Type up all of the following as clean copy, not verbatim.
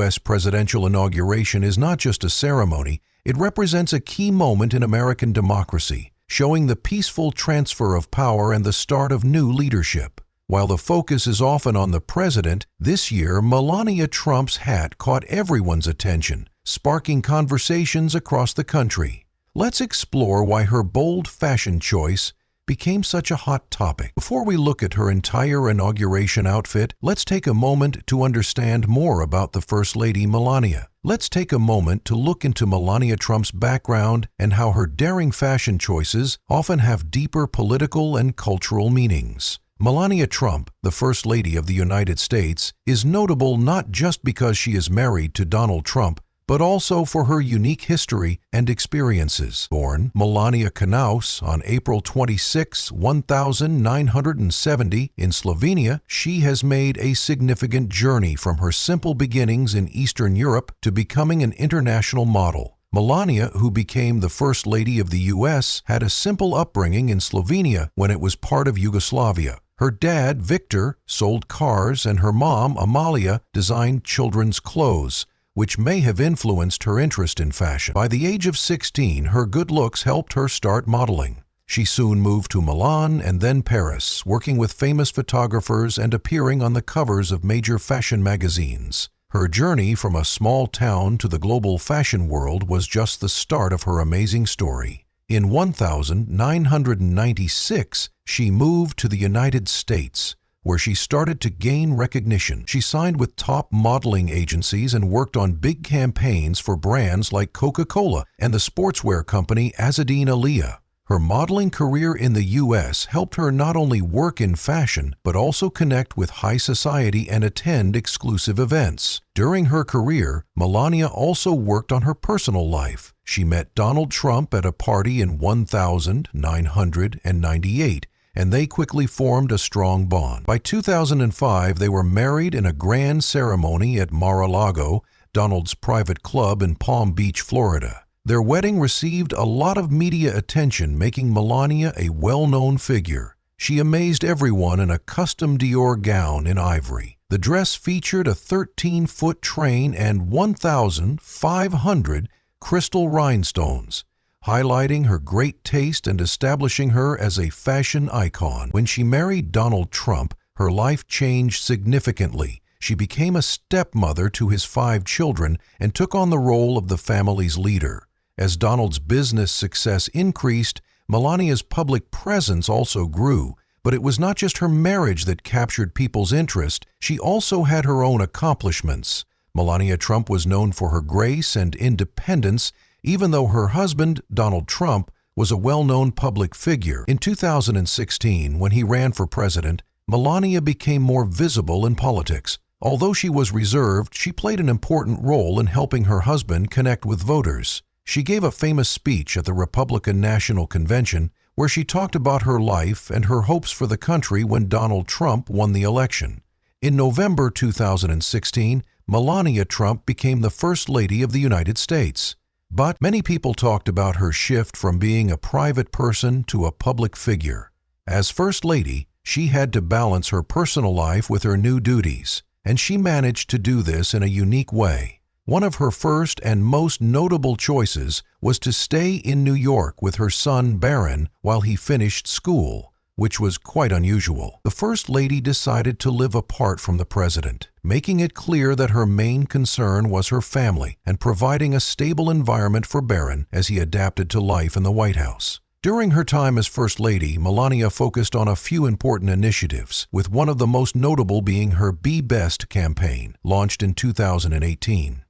U.S. presidential inauguration is not just a ceremony, it represents a key moment in American democracy, showing the peaceful transfer of power and the start of new leadership. While the focus is often on the president, this year Melania Trump's hat caught everyone's attention, sparking conversations across the country. Let's explore why her bold fashion choice became such a hot topic. Before we look at her entire inauguration outfit, let's take a moment to understand more about the First Lady Melania. Let's take a moment to look into Melania Trump's background and how her daring fashion choices often have deeper political and cultural meanings. Melania Trump, the First Lady of the United States, is notable not just because she is married to Donald Trump, but also for her unique history and experiences. Born Melania Knaus on April 26, 1970 in Slovenia, she has made a significant journey from her simple beginnings in Eastern Europe to becoming an international model. Melania, who became the First Lady of the U.S., had a simple upbringing in Slovenia when it was part of Yugoslavia. Her dad, Victor, sold cars, and her mom, Amalia, designed children's clothes, which may have influenced her interest in fashion. By the age of 16, her good looks helped her start modeling. She soon moved to Milan and then Paris, working with famous photographers and appearing on the covers of major fashion magazines. Her journey from a small town to the global fashion world was just the start of her amazing story. In 1996, she moved to the United States, where she started to gain recognition. She signed with top modeling agencies and worked on big campaigns for brands like Coca-Cola and the sportswear company Azzedine Alea. Her modeling career in the U.S. helped her not only work in fashion, but also connect with high society and attend exclusive events. During her career, Melania also worked on her personal life. She met Donald Trump at a party in 1998, and they quickly formed a strong bond. By 2005, they were married in a grand ceremony at Mar-a-Lago, Donald's private club in Palm Beach, Florida. Their wedding received a lot of media attention, making Melania a well-known figure. She amazed everyone in a custom Dior gown in ivory. The dress featured a 13-foot train and 1,500 crystal rhinestones, highlighting her great taste and establishing her as a fashion icon. When she married Donald Trump, her life changed significantly. She became a stepmother to his 5 children and took on the role of the family's leader. As Donald's business success increased, Melania's public presence also grew. But it was not just her marriage that captured people's interest. She also had her own accomplishments. Melania Trump was known for her grace and independence, even though her husband, Donald Trump, was a well-known public figure. In 2016, when he ran for president, Melania became more visible in politics. Although she was reserved, she played an important role in helping her husband connect with voters. She gave a famous speech at the Republican National Convention where she talked about her life and her hopes for the country when Donald Trump won the election. In November 2016, Melania Trump became the First Lady of the United States. But many people talked about her shift from being a private person to a public figure. As First Lady, she had to balance her personal life with her new duties, and she managed to do this in a unique way. One of her first and most notable choices was to stay in New York with her son Barron while he finished school, which was quite unusual. The First Lady decided to live apart from the president, making it clear that her main concern was her family and providing a stable environment for Barron as he adapted to life in the White House. During her time as First Lady, Melania focused on a few important initiatives, with one of the most notable being her Be Best campaign, launched in 2018.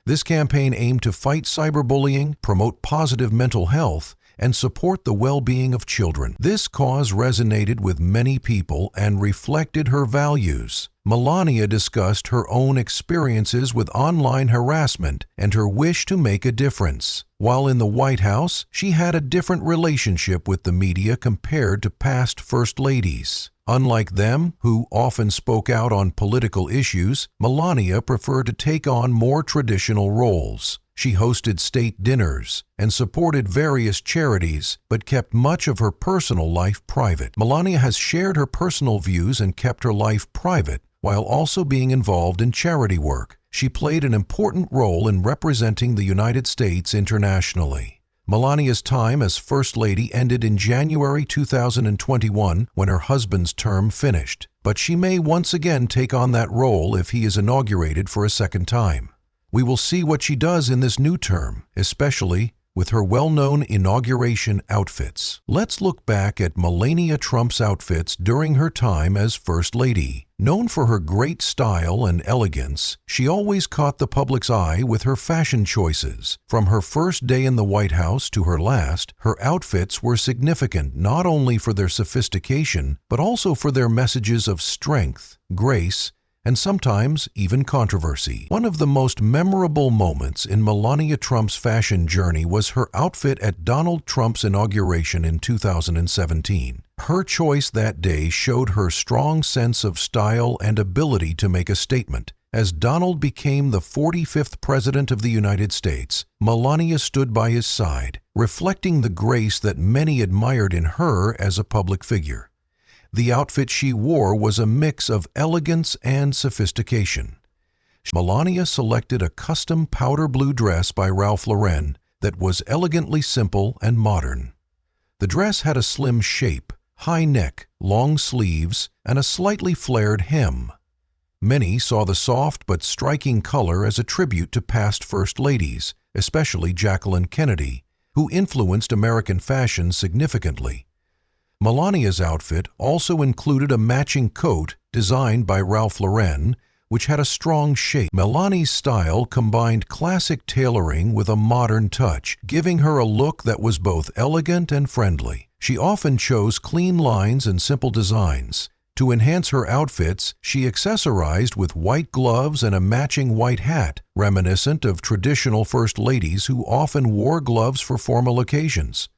This campaign aimed to fight cyberbullying, promote positive mental health, and support the well-being of children. This cause resonated with many people and reflected her values. Melania discussed her own experiences with online harassment and her wish to make a difference. While in the White House, she had a different relationship with the media compared to past First Ladies. Unlike them, who often spoke out on political issues, Melania preferred to take on more traditional roles. She hosted state dinners and supported various charities, but kept much of her personal life private. Melania has shared her personal views and kept her life private, while also being involved in charity work. She played an important role in representing the United States internationally. Melania's time as First Lady ended in January 2021 when her husband's term finished, but she may once again take on that role if he is inaugurated for a second time. We will see what she does in this new term, especially with her well-known inauguration outfits. Let's look back at Melania Trump's outfits during her time as First Lady. Known for her great style and elegance, she always caught the public's eye with her fashion choices. From her first day in the White House to her last, her outfits were significant not only for their sophistication, but also for their messages of strength, grace, and sometimes even controversy. One of the most memorable moments in Melania Trump's fashion journey was her outfit at Donald Trump's inauguration in 2017. Her choice that day showed her strong sense of style and ability to make a statement. As Donald became the 45th President of the United States, Melania stood by his side, reflecting the grace that many admired in her as a public figure. The outfit she wore was a mix of elegance and sophistication. Melania selected a custom powder blue dress by Ralph Lauren that was elegantly simple and modern. The dress had a slim shape, high neck, long sleeves, and a slightly flared hem. Many saw the soft but striking color as a tribute to past First Ladies, especially Jacqueline Kennedy, who influenced American fashion significantly. Melania's outfit also included a matching coat designed by Ralph Lauren, which had a strong shape. Melania's style combined classic tailoring with a modern touch, giving her a look that was both elegant and friendly. She often chose clean lines and simple designs. To enhance her outfits, she accessorized with white gloves and a matching white hat, reminiscent of traditional First Ladies who often wore gloves for formal occasions.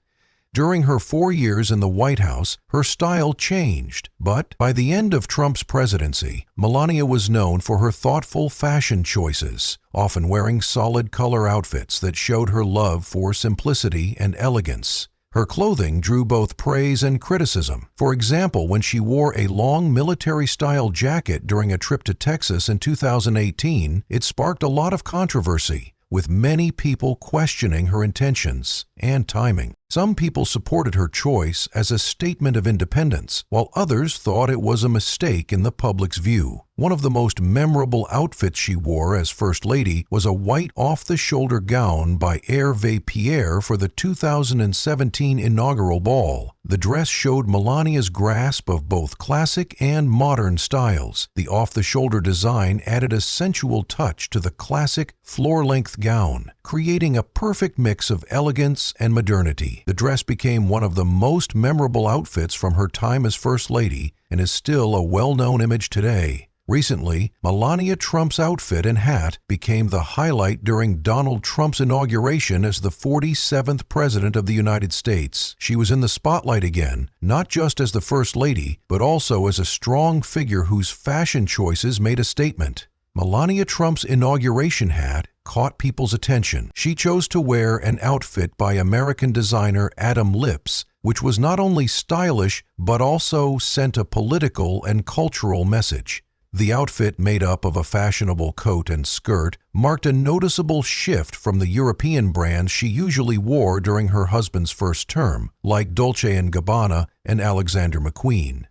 During her 4 years in the White House, her style changed, but by the end of Trump's presidency, Melania was known for her thoughtful fashion choices, often wearing solid color outfits that showed her love for simplicity and elegance. Her clothing drew both praise and criticism. For example, when she wore a long military-style jacket during a trip to Texas in 2018, it sparked a lot of controversy, with many people questioning her intentions and timing. Some people supported her choice as a statement of independence, while others thought it was a mistake in the public's view. One of the most memorable outfits she wore as First Lady was a white off-the-shoulder gown by Hervé Pierre for the 2017 inaugural ball. The dress showed Melania's grasp of both classic and modern styles. The off-the-shoulder design added a sensual touch to the classic floor-length gown, creating a perfect mix of elegance and modernity. The dress became one of the most memorable outfits from her time as First Lady and is still a well-known image today. Recently, Melania Trump's outfit and hat became the highlight during Donald Trump's inauguration as the 47th President of the United States. She was in the spotlight again, not just as the First Lady, but also as a strong figure whose fashion choices made a statement. Melania Trump's inauguration hat caught people's attention. She chose to wear an outfit by American designer Adam Lips, which was not only stylish but also sent a political and cultural message. The outfit, made up of a fashionable coat and skirt, marked a noticeable shift from the European brands she usually wore during her husband's first term, like Dolce & Gabbana and Alexander McQueen.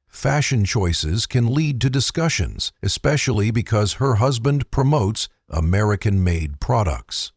Fashion choices can lead to discussions, especially because her husband promotes American-made products.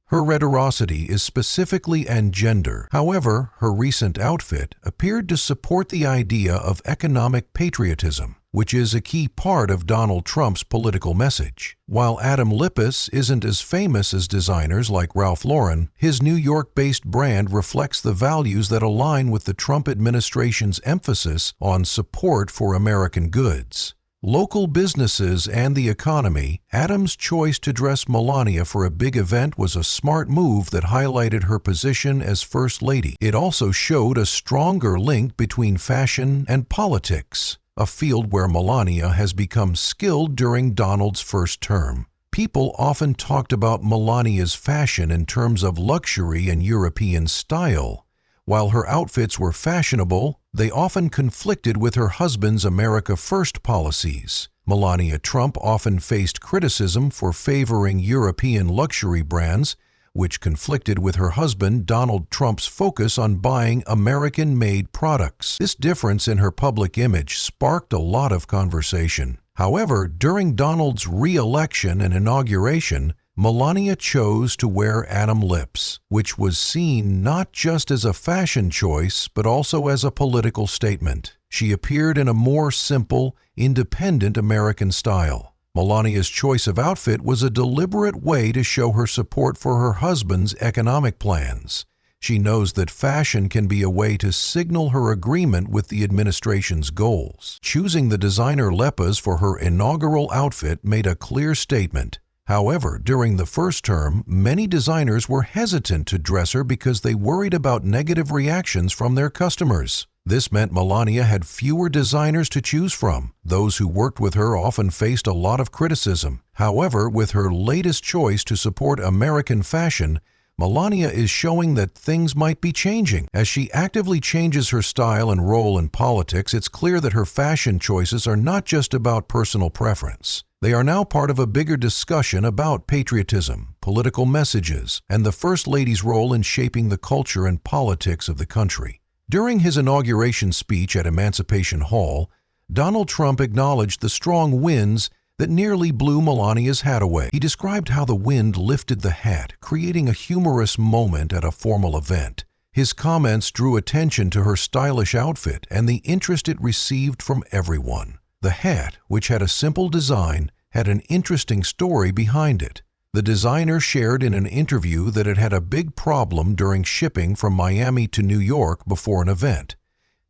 Her rhetoricity is specifically and gender. However, her recent outfit appeared to support the idea of economic patriotism, which is a key part of Donald Trump's political message. While Adam Lippis isn't as famous as designers like Ralph Lauren, his New York-based brand reflects the values that align with the Trump administration's emphasis on support for American goods. Local businesses and the economy, Adam's choice to dress Melania for a big event was a smart move that highlighted her position as First Lady. It also showed a stronger link between fashion and politics, a field where Melania has become skilled during Donald's first term. People often talked about Melania's fashion in terms of luxury and European style. While her outfits were fashionable, they often conflicted with her husband's America First policies. Melania Trump often faced criticism for favoring European luxury brands, which conflicted with her husband Donald Trump's focus on buying American-made products. This difference in her public image sparked a lot of conversation. However, during Donald's re-election and inauguration, Melania chose to wear Adam lips, which was seen not just as a fashion choice but also as a political statement. She appeared in a more simple, independent American style. Melania's choice of outfit was a deliberate way to show her support for her husband's economic plans. She knows that fashion can be a way to signal her agreement with the administration's goals. Choosing the designer lepas for her inaugural outfit made a clear statement. However, during the first term, many designers were hesitant to dress her because they worried about negative reactions from their customers. This meant Melania had fewer designers to choose from. Those who worked with her often faced a lot of criticism. However, with her latest choice to support American fashion, Melania is showing that things might be changing. As she actively changes her style and role in politics, it's clear that her fashion choices are not just about personal preference. They are now part of a bigger discussion about patriotism, political messages, and the First Lady's role in shaping the culture and politics of the country. During his inauguration speech at Emancipation Hall, Donald Trump acknowledged the strong winds that nearly blew Melania's hat away. He described how the wind lifted the hat, creating a humorous moment at a formal event. His comments drew attention to her stylish outfit and the interest it received from everyone. The hat, which had a simple design, had an interesting story behind it. The designer shared in an interview that it had a big problem during shipping from Miami to New York before an event.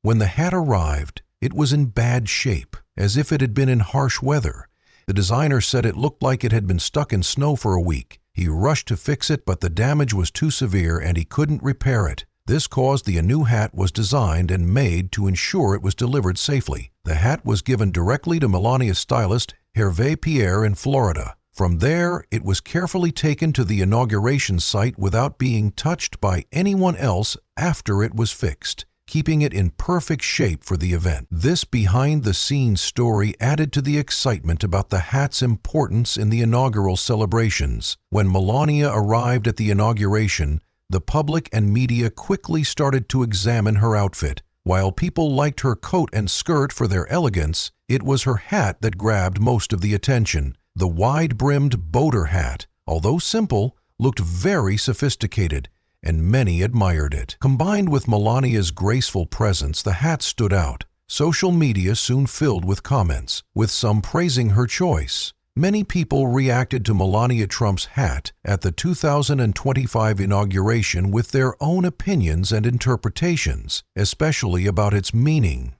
When the hat arrived, it was in bad shape, as if it had been in harsh weather. The designer said it looked like it had been stuck in snow for a week. He rushed to fix it, but the damage was too severe and he couldn't repair it. This caused a new hat was designed and made to ensure it was delivered safely. The hat was given directly to Melania's stylist, Hervé Pierre, in Florida. From there, it was carefully taken to the inauguration site without being touched by anyone else after it was fixed, keeping it in perfect shape for the event. This behind-the-scenes story added to the excitement about the hat's importance in the inaugural celebrations. When Melania arrived at the inauguration, the public and media quickly started to examine her outfit. While people liked her coat and skirt for their elegance, it was her hat that grabbed most of the attention. The wide-brimmed boater hat, although simple, looked very sophisticated, and many admired it. Combined with Melania's graceful presence, the hat stood out. Social media soon filled with comments, with some praising her choice. Many people reacted to Melania Trump's hat at the 2025 inauguration with their own opinions and interpretations, especially about its meaning.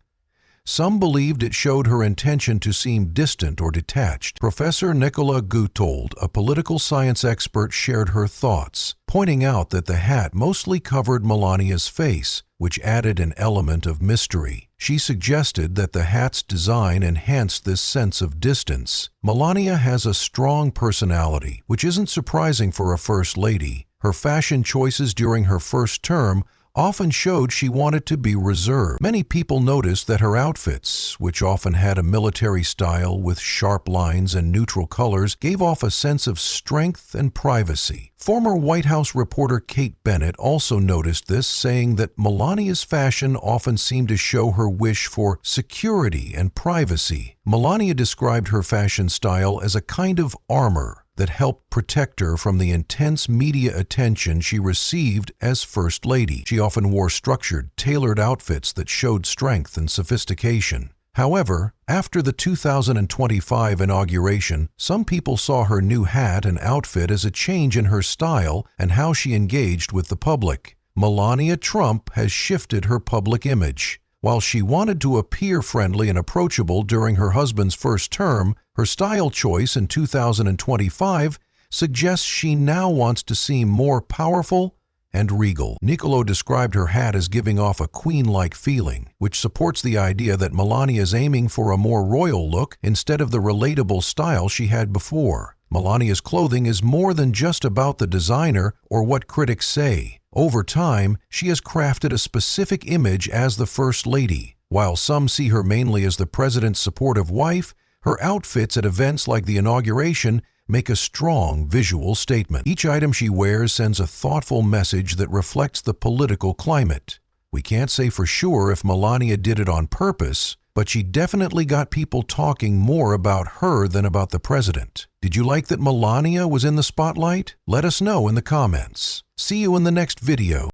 Some believed it showed her intention to seem distant or detached. Professor Nicola Guttold, a political science expert, shared her thoughts, pointing out that the hat mostly covered Melania's face, which added an element of mystery. She suggested that the hat's design enhanced this sense of distance. Melania has a strong personality, which isn't surprising for a First Lady. Her fashion choices during her first term often showed she wanted to be reserved. Many people noticed that her outfits, which often had a military style with sharp lines and neutral colors, gave off a sense of strength and privacy. Former White House reporter Kate Bennett also noticed this, saying that Melania's fashion often seemed to show her wish for security and privacy. Melania described her fashion style as a kind of armor that helped protect her from the intense media attention she received as First Lady. She often wore structured, tailored outfits that showed strength and sophistication. However, after the 2025 inauguration, some people saw her new hat and outfit as a change in her style and how she engaged with the public. Melania Trump has shifted her public image. While she wanted to appear friendly and approachable during her husband's first term, her style choice in 2025 suggests she now wants to seem more powerful and regal. Nicolo described her hat as giving off a queen-like feeling, which supports the idea that Melania is aiming for a more royal look instead of the relatable style she had before. Melania's clothing is more than just about the designer or what critics say. Over time, she has crafted a specific image as the First Lady. While some see her mainly as the president's supportive wife, Her outfits at events like the inauguration make a strong visual statement. Each item she wears sends a thoughtful message that reflects the political climate. We can't say for sure if Melania did it on purpose, but she definitely got people talking more about her than about the president. Did you like that Melania was in the spotlight? Let us know in the comments. See you in the next video.